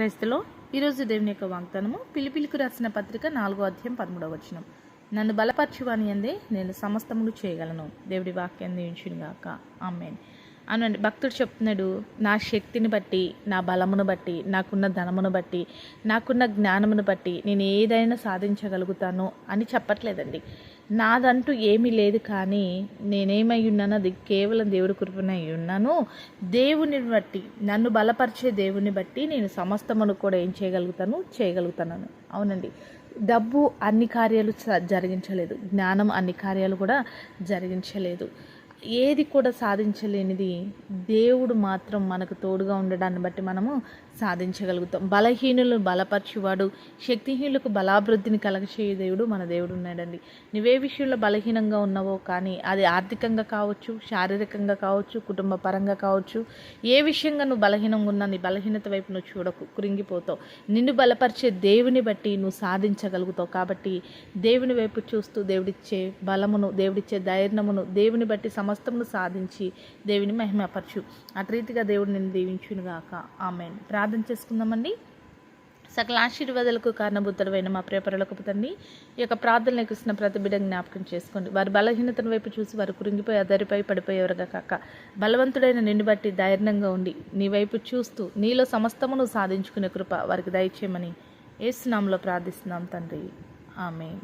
క్రైస్తలో ఈరోజు దేవుని యొక్క వాగ్దానము ఫిలిప్పీయులకు రాసిన పత్రిక 4వ అధ్యాయం 13వ వచనం. నన్ను బలపరచువాని అందే నేను సమస్తమును చేయగలను. దేవుడి వాక్యం దీవించునుగాక. ఆమేన్. అవునండి, భక్తుడు చెప్తున్నాడు, నా శక్తిని బట్టి, నా బలమును బట్టి, నాకున్న ధనమును బట్టి, నాకున్న జ్ఞానమును బట్టి నేను ఏదైనా సాధించగలుగుతాను అని చెప్పట్లేదండి. నాదంటూ ఏమీ లేదు, కానీ నేనేమై ఉన్నాను అది కేవలం దేవుడి కృపనే అయి ఉన్నాను. దేవుని బట్టి, నన్ను బలపరిచే దేవుని బట్టి నేను సమస్తమును కూడా ఏం చేయగలుగుతాను. అవునండి, డబ్బు అన్ని కార్యాలు జరిగించలేదు, జ్ఞానం అన్ని కార్యాలు కూడా జరిగించలేదు. ఏది కూడా సాధించలేనిది దేవుడు మాత్రం మనకు తోడుగా ఉండడాన్ని బట్టి మనము సాధించగలుగుతాం. బలహీనులను బలపరచువాడు, శక్తిహీనులకు బలాభివృద్ధిని కలగచేయ దేవుడు మన దేవుడు ఉన్నాడండి. నువ్వే విషయంలో బలహీనంగా ఉన్నావో, కానీ అది ఆర్థికంగా కావచ్చు, శారీరకంగా కావచ్చు, కుటుంబ పరంగా కావచ్చు, ఏ విషయంగా నువ్వు బలహీనంగా ఉన్నా నీ బలహీనత వైపు నువ్వు చూడకు, కృంగిపోతావు. నిన్ను బలపరిచే దేవుని బట్టి నువ్వు సాధించగలుగుతావు. కాబట్టి దేవుని వైపు చూస్తూ దేవుడిచ్చే బలమును, దేవుడిచ్చే ధైర్యమును, దేవుని బట్టి సమస్తమును సాధించి దేవుని మహిమపరచు. అటు రీతిగా దేవుడు నిన్ను దీవించునుగాక. ఆమేన్. ప్రార్థన చేసుకుందామండి. సకల ఆశీర్వాదాలకు కారణభూతుడైన మా ప్రియ పరలోకపు తండ్రి, ఈ యొక్క ప్రార్థనలకు ఇస్తున్న ప్రతి బిడ్డ జ్ఞాపకం చేసుకోండి. వారి బలహీనతను వైపు చూసి వారు కురింగిపోయి అదరిపై పడిపోయేవారుగా కాక, బలవంతుడైన నిన్ను బట్టి ధైర్యంగా ఉండి నీ వైపు చూస్తూ నీలో సమస్తమును సాధించుకునే కృప వారికి దయచేయమని యేసు నామములో ప్రార్థిస్తున్నాం తండ్రి. ఆమేన్.